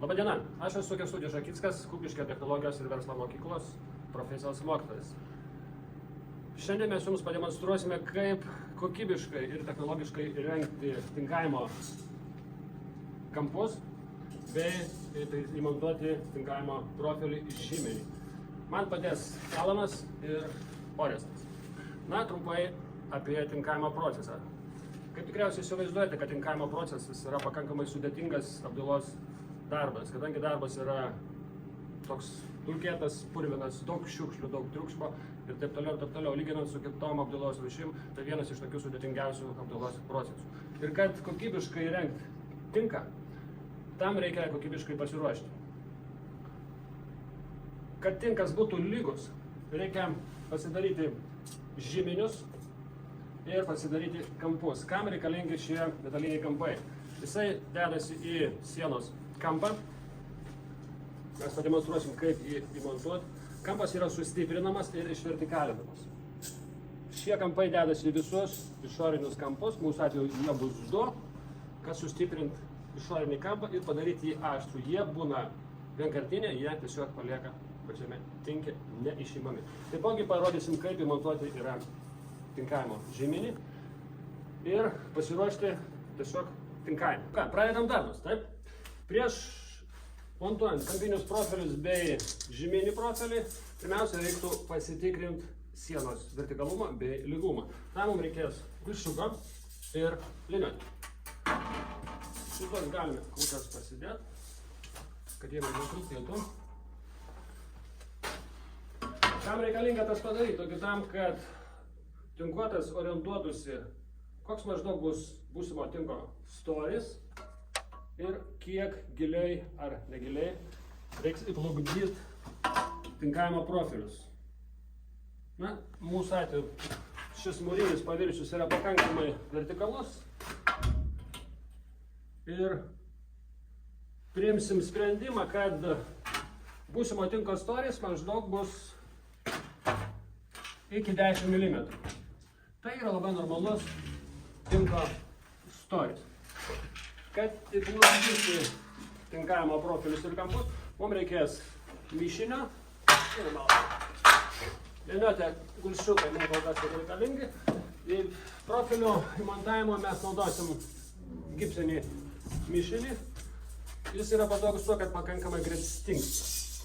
Labadiena, aš esu Kęstutis Žakickas, Kupiškio technologijos ir verslo mokyklos profesijos mokytojas. Šiandien mes jums pademonstruosime, kaip kokybiškai ir technologiškai įrengti tinkavimo kampus bei įmontuoti tinkavimo profilį iš žymenį. Man padės Alanas ir Orestas. Na, trumpai apie tinkavimo procesą. Kaip tikriausiai įsivaizduojate, kad tinkavimo procesas yra pakankamai sudėtingas apdailos darbas, kadangi darbas yra toks dulkėtas, purvinas, daug šiukšlių, daug triukšmo ir taip toliau, lyginant su kitom apdailos rūšim, tai vienas iš tokių sudėtingiausių apdailos procesų. Ir kad kokybiškai įrengti tinką, tam reikia kokybiškai pasiruošti. Kad tinkas būtų lygus, reikia pasidaryti žyminius ir pasidaryti kampus. Kam reikalingi šie metaliniai kampai? Jisai dedasi į sienos kampą. Mes pademonstruosim, kaip jį įmontuoti. Kampas yra sustiprinamas ir išvertikalinamas. Šie kampai dedasi į visus išorinius kampus. Mūsų atveju jie bus du, kad sustiprinti išorinį kampą ir padaryti jį aštrų. Jie būna vienkartiniai, jie tiesiog palieka pačiame tinke neišimami. Taipogi parodysim, kaip įmontuoti yra tinkavimo žymenį ir pasiruošti tiesiog tinkavimą. Ką, pradedam darbus, taip? Prieš montuojant kampinius profilius bei žymenį profilį, pirmiausia reiktų pasitikrinti sienos vertikalumą bei lygumą. Tam mums reikės viščiuko ir liniuotę. Šitos galime kūkas pasidėti, kad jie netrūkėtų. Kam reikalinga tas padaryti? Tokiu tam, kad tinkuotas orientuotųsi, koks maždaug bus būsimo tinko storis ir kiek giliai ar negiliai reiks įplukdyti tinkavimo profilius. Na, mūsų atveju šis mūrinis paviršius yra pakankamai vertikalus ir priimsim sprendimą, kad būsimo tinko storis maždaug bus iki 10 mm. Tai yra labai normalus tinko storis. Kad įplukdyti tinkavimo profilius ir kampus, mums reikės mišinio ir malko. Liniuotė, gulščiukai mums kol kas yra reikalingi. Į profilio įmontavimo mes naudosim gipsinį mišinį. Jis yra patogus tuo, kad pakankamai greit stingsta.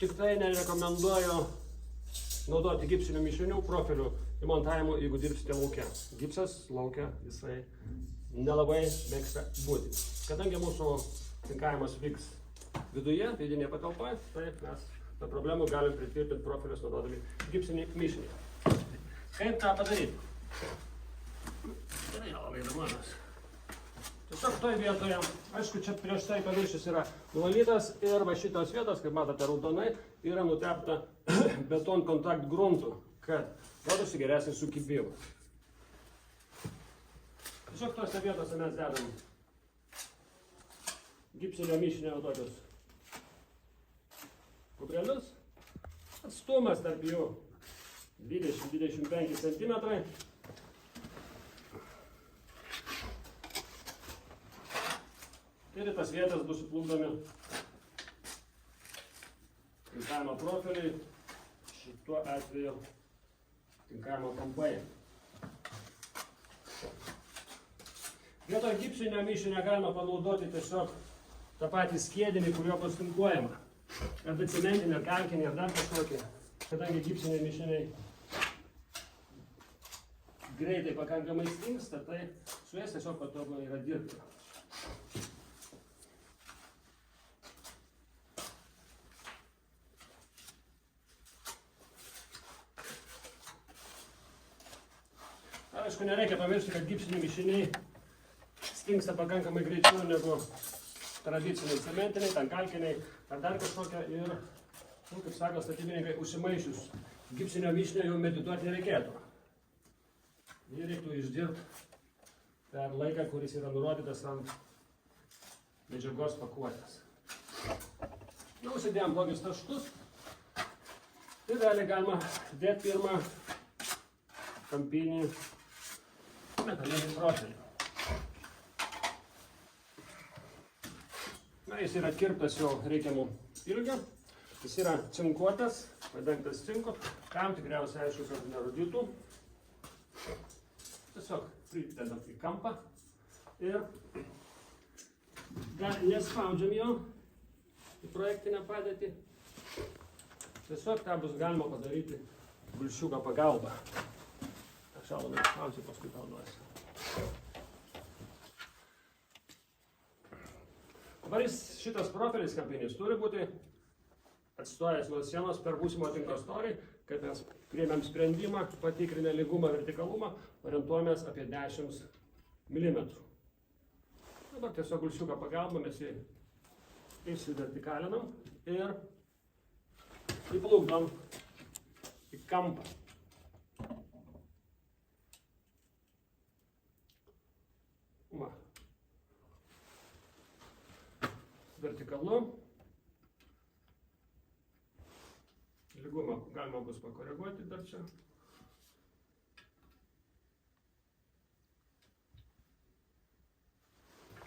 Tik tai nerekomenduoju naudoti gipsinių mišinių profilių įmontavimu, jeigu dirbsite lauke. Gipsas lauke jisai nelabai mėgsta būti. Kadangi mūsų tinkavimas vyks viduje, vidinėje patalpoje, tai mes be problemų galim pritvirtinti profilius naudodami gipsinį mišinį. Kaip tą padaryti? Tai yra labai įdomus. Tiesiog toje vietoje, aišku, čia prieš tai paviršius yra nuvalytas ir va šitos vietos, kaip matote raudonai, yra nutepta beton kontakt gruntu, kad duotųsi geresnis sukibimas. Tiesiog tose vietose mes dedam gipsinio mišinio tokius kuprelius. Atstumas tarp jų 20-25 cm. Ir į tas vietas bus įplukdomi tinkavimo profiliai, šituo atveju tinkavimo kampai. Vietoj gipsinio mišinio galima panaudoti tiesiog tą patį skiedinį, kuriuo bus tinkuojama. Arba cementinį, ar kalkinį, ar dar kažkokį. Kadangi gipsiniai mišiniai greitai pakankamai stingsta, tai su jais tiesiog patogu yra dirbti. Aišku, nereikia pamiršti, kad gipsiniai mišiniai stingsta pakankamai greičiau negu tradiciniai cementiniai, ten kalkiniai ar dar kažkokia ir, kaip sako statybininkai, užsimaišius gipsinio mišinio jau medituoti nereikėtų. Jį reiktų išdirbti per laiką, kuris yra nurodytas ant medžiagos pakuotės. Jau užsidėjom tokius taškus ir realiai galima dėti pirmą kampinį metalinį profilį. Na, jis yra kirptas jau reikiamų ilgio. Jis yra cinkuotas, padengtas cinku. Tam tikriausiai aišku, kad nerūdytų. Tiesiog pridedam į kampą ir nespaudžiam jo į projektinę padėtį. Tiesiog tą bus galima padaryti gulšiuko pagalba. Aš šalomai spaudžiu, paskui tau duosiu. Dabar šitas profilis kampinis turi būti atstojęs nuo sienos per būsimo tinko storį, kad mes priėmėm sprendimą, patikrinę lygumą, vertikalumą, orientuojamės apie 10 mm. Dabar tiesiog gulšiuko pagalba mes jį išsivertikalinam ir įplukdom į kampą. Va. Vertikalu. Lygumą galima bus pakoreguoti dar čia.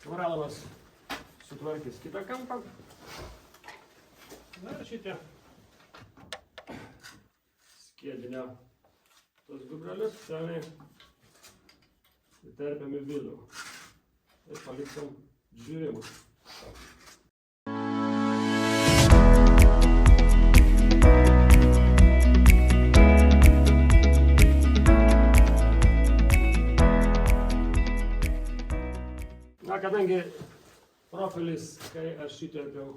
Moralovas sutvarkys kitą kampą. Na ir šitie skiedinio tos gubrelius seniai įterpiam į vidų ir paliksim džiūrimui. Na, kadangi profilis, kai aš šitėpiau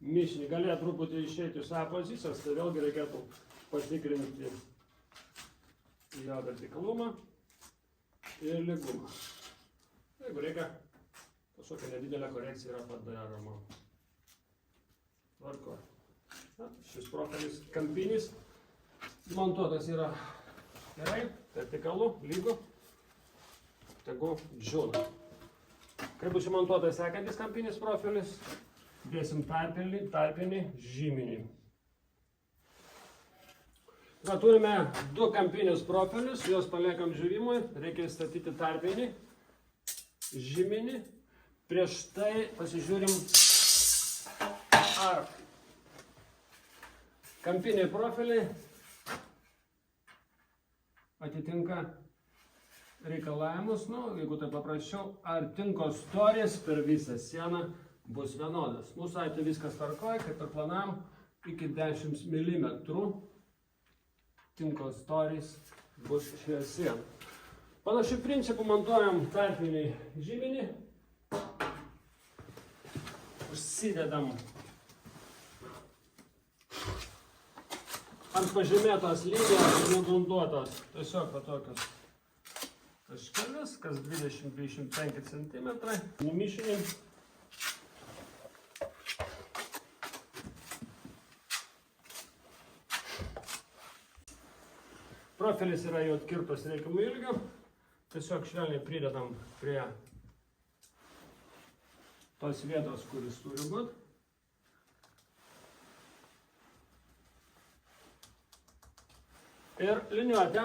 mišinį, galėjo truputį išeiti iš savo pozicijos, tai vėlgi reikėtų patikrinti jo vertikalumą ir lygumą. Jeigu reikia, kažkokia nedidelė korekcija yra padaroma. Tvarko. Šis profilis kampinis montuotas yra gerai, vertikalu, lygu, tegu džiūna. Kai bus įmontuotas sekantis kampinis profilis, dėsim tarpinį žyminį. Na, turime 2 kampinius profilius, juos paliekam džiūvimui, reikia statyti tarpinį žyminį. Prieš tai pasižiūrim, ar kampiniai profiliai atitinka reikalavimus, jeigu tai paprasčiau, ar tinko storis per visą sieną bus vienodas. Mūsų atveju viskas tvarkoja, kaip ir planavom, iki 10 mm tinko storis bus šioje sienoje. Panašių principų montuojam tarpinį žyminį, užsidedam ant pažymėtos linijos ir nudunduotos, tiesiog tokios taškelis, kas 20-25 cm, numišinį. Profilis yra jau atkirptas reikiamų ilgio, tiesiog švelniai pridedam prie tos vietos, kuris turi būti. Ir liniuotę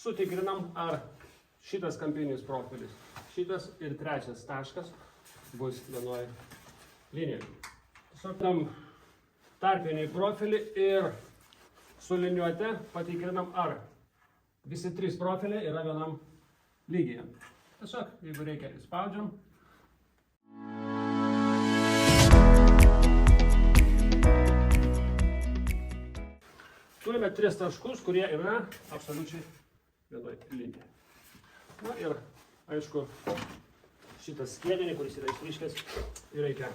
sutikrinam, ar šitas kampinis profilis, šitas ir trečias taškas bus vienoje linijoje. Tiesiog tam tarpinį profilį ir su liniuote patikrinam, ar visi 3 profiliai yra vienam lygyje. Tiesiog, jeigu reikia, spaudžiam. Turime 3 taškus, kurie yra absoliučiai vienoj linijai. Na ir, aišku, šitas skiedinį, kuris yra išryškęs, reikia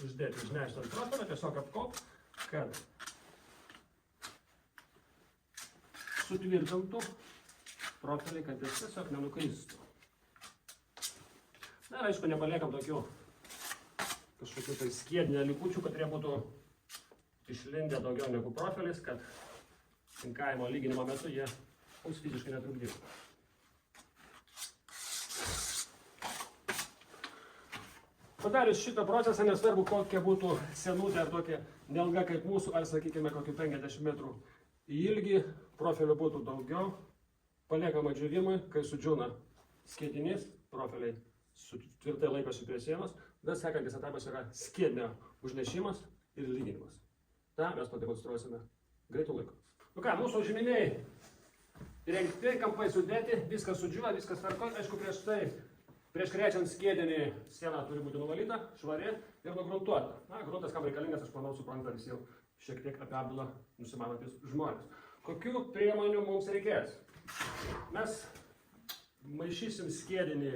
uždėti, išnešti ant profilio, tiesiog apkop, kad sutvirtintų profilį, kad jis tiesiog nenukristų. Na ir, aišku, nepaliekam tokių kažkokių tai skiedinio likučių, kad jie būtų išlindę daugiau negu profilis, kad tinkavimo lyginimo metu jie mums fiziškai netrukdytų. Padarius šitą procesą, nesvarbu kokia būtų senutė ar tokia neilga kaip mūsų, ar sakykime kokių 50 metrų į ilgį, profilio būtų daugiau, paliekama džiūvimui, kai sudžiūna skiedinys, profiliai tvirtai laikosi prie sienos. Tada sekantis etapas yra skiedinio užnešimas ir lyginimas. Ta mes pademonstruosime greitų laikų. Nu ką, mūsų žyminiai įrengti, kampai sudėti, viskas sudžiūva, viskas tvarko. Aišku, prieš krečiant skiedinį siena turi būti nuvalyta, švari ir nugruntuota. Na, gruntas kam reikalingas, aš manau, supranta visi jau šiek tiek apie apdailą nusimanantis žmonės. Kokių priemonių mums reikės? Mes maišysim skiedinį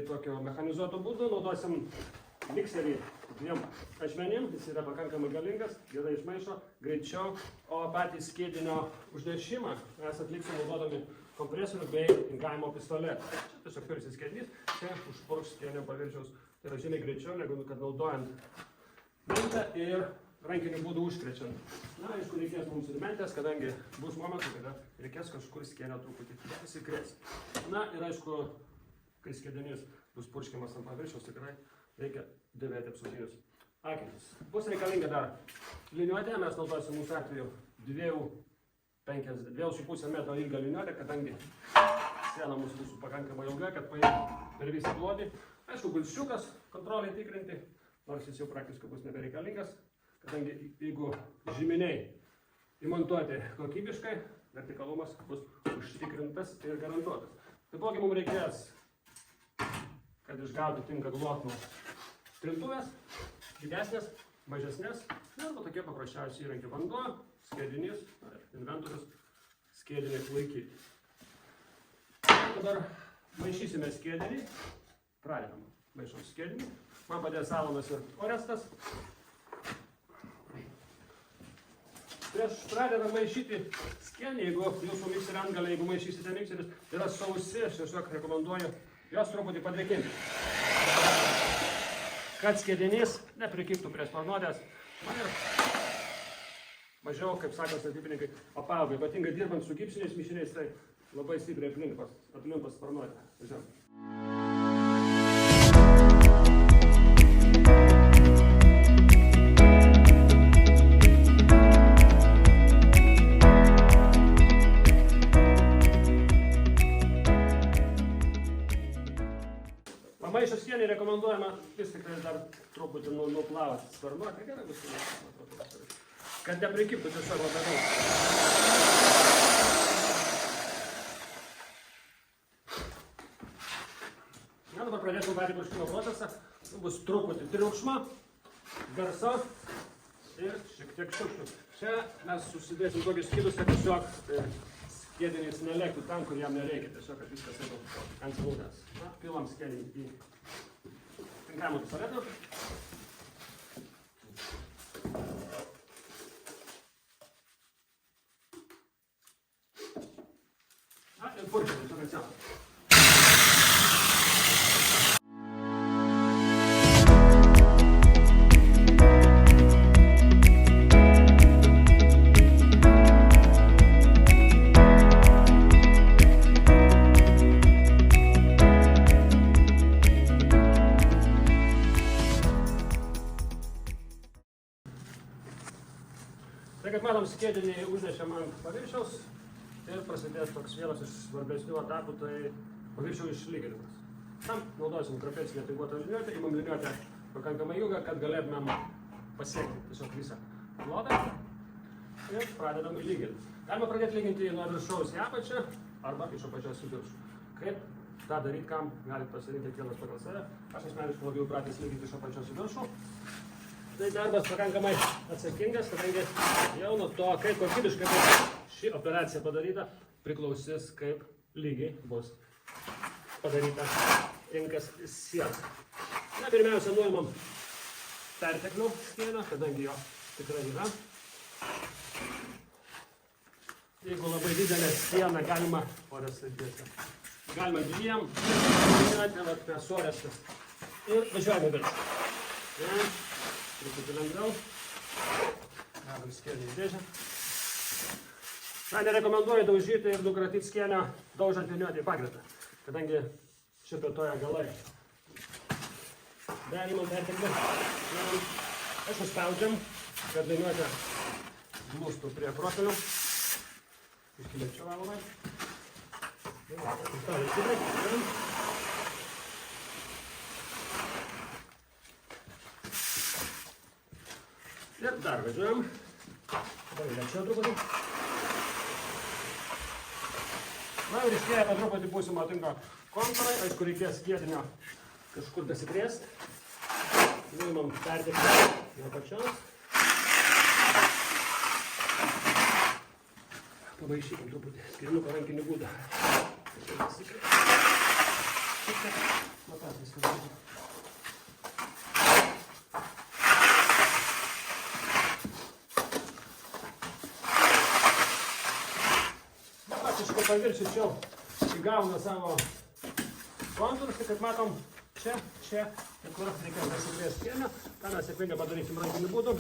tokio mechanizuoto būdu, naudosim mikserį dviem ašmenim, jis yra pakankamai galingas, gerai išmaišo, greičiau, o patį skiedinio užnešimą mes atliksim naudodami kompresorių bei inkavimo pistoletą. Čia tiesiog pirsis skiedinys, čia užpurks skiedinio paviršiaus, tai yra žymiai greičiau, negu kad naudojant mentę ir rankiniu būdu užkrečiant. Na, aišku, reikės mums ir mentės, kadangi bus momentų, kada reikės kažkur skiedinio truputį pasikrės. Na ir aišku, kai skiedinys bus purškiamas ant paviršiaus, tikrai reikia dėvėti apsauginius akinius. Bus reikalinga dar liniuotė, mes naudosim mūsų atveju 2,5 metro ilgą liniuotę, kadangi siena mūsų bus pakankamai ilga, kad paimtų per visą plotį. Aišku, gulsčiukas kontroliai tikrinti, nors jis jau praktiškai bus nebereikalingas, kadangi jeigu žyminiai įmontuoti kokybiškai, vertikalumas bus užtikrintas ir garantuotas. Taipogi mums reikės, kad išgauti tinka glotnų trintuvės, didesnės, mažesnės, ir tokie paprasčiausiai įrankiai vanduo, skiedinys, inventorius, skiedinį laikyti. Dabar maišysime skiedinį, pradedam maišom skiedinį, man padės Alanas ir Orestas. Prieš pradedam maišyti skiedinį, jeigu jūsų mikserį antgalė, jeigu maišysite mikseris, yra sausi, aš tiesiog rekomenduoju jos truputį padrėkinti, kad skiedinys neprikibtų prie sparnuotės ir mažiau, kaip sako statybininkai, apauga. Ypatingai dirbant su gipsiniais mišiniais, tai labai stipriai aplimpas sparnuotę. Važiuojam. Pamaišus skienį rekomenduojama vis tik dar truputį nuplauti sparnuotę, gerai bus, kad neprikibtų tiesiog labai daug. Na, dabar pradėsim patį purškimo procesą, bus truputį triukšmo, garso ir šiek tiek šiukšlių. Čia mes susidėsim tokius skydus, kad tiesiog skiedinys nelėktų ten, kur jam nereikia, tiesiog, kad viskas eitų ant smūdės. Na, pilam skiedinį į inkavimo pistoletą. Na, ir purkšim, tiesiog ant sienos. Tai kaip matom, skiedinį užnešėm ant paviršiaus ir prasidės toks vienas iš svarbesnių etapų, tai paviršiaus išlyginimas. Tam naudosim trapecinę tinkuotą liniuotę, imam liniuotę pakankamai ilgą, kad galėtumėm pasiekti tiesiog visą plotą ir pradedam lyginti. Galima pradėti lyginti nuo viršaus į apačią arba iš apačios į viršų. Kaip tą daryti, kam galite pasirinkti kiekvienas pagal save. Aš asmeniškai labiau pratęs lyginti iš apačios į viršų. Tai darbas pakankamai atsakingas, kadangi jau nuo to, kaip kokybiškai ši operacija padaryta, priklausys, kaip lygiai bus padaryta inkas siena. Na, pirmiausia, nuimam perteklių skienio, kadangi jo tikrai yra. Jeigu labai didelė siena, galima dviem, mes Orestas ir važiuojame viršų. Truputį lengviau. Dedam skienį į dėžę. Na, nerekomenduoju daužyti ir nukratyti skienio daužant liniuotę į pagrindą, kadangi šipetoja galai. Dar imam perteklį. Aš spaudžiam, kad liniuotė glūstų prie profilių. Iškilėčiau valomai. Ir dar važiuojam. Dabar lėčiau truputį. Na ir iškėję po truputį būsimą tinką kontūrai. Aišku, reikės skiedinio kažkur dasikrėst. Nuimam perteklių nuo pačios. Pamaišykim truputį skirinuko rankinį būdą. Šiek tiek matas viskas būtų. Faktiškai paviršius jau įgauna savo kontūrus, tai kaip matom, čia, ir kur reikės dasikrės skirienio. Tą mes sėkmingai padarysim rankiniu būdu.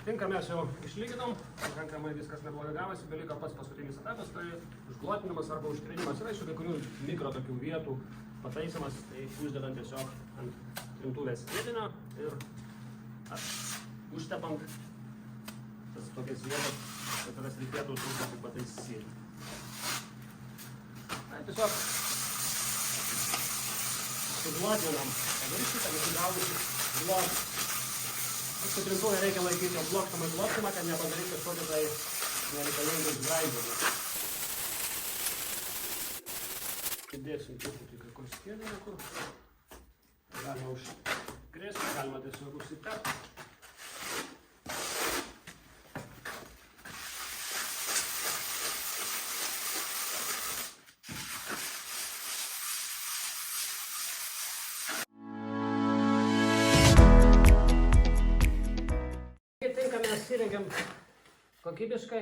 Tinką mes jau išlyginom, pakankamai viskas neblogai gavosi, beliko pats paskutinis etapas, tai užglotinimas arba užtrinimas. Yra iš kai kurių mikro tokių vietų pataisymas, tai uždedant tiesiog ant trintuvės skiedinio ir užtepant tas tokias vietas, kad tas reikėtų truputį pataisyti. Tai tiesiog suglotinam paviršių, kad nesigaudytų glotį. Trintuvę reikia laikyti apglokštamai glostimą, kad nepadaryti kažkokį tai nereikalingus graižymus. Įdėsim truputį kai kur skiedinio, kur galima užkrėsti, galima tiesiog užsitepti. Tinką mes įrengiam kokybiškai,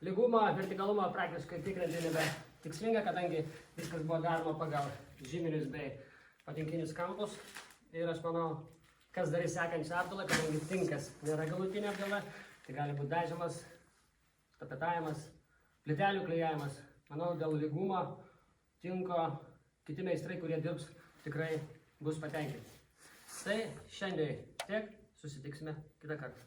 lygumą, vertikalumą praktiškai tikrinti nebe tikslinga, kadangi viskas buvo daroma pagal žyminius bei patinkinius kampus. Ir aš manau, kas darys sekančią apdalą, kadangi tinkas nėra galutinė apdala, tai gali būti dažymas, tapetavimas, plytelių klijavimas. Manau, dėl lygumo, tinko, kiti meistrai, kurie dirbs, tikrai bus patenkinti. Tai šiandien tiek, susitiksime kitą kartą.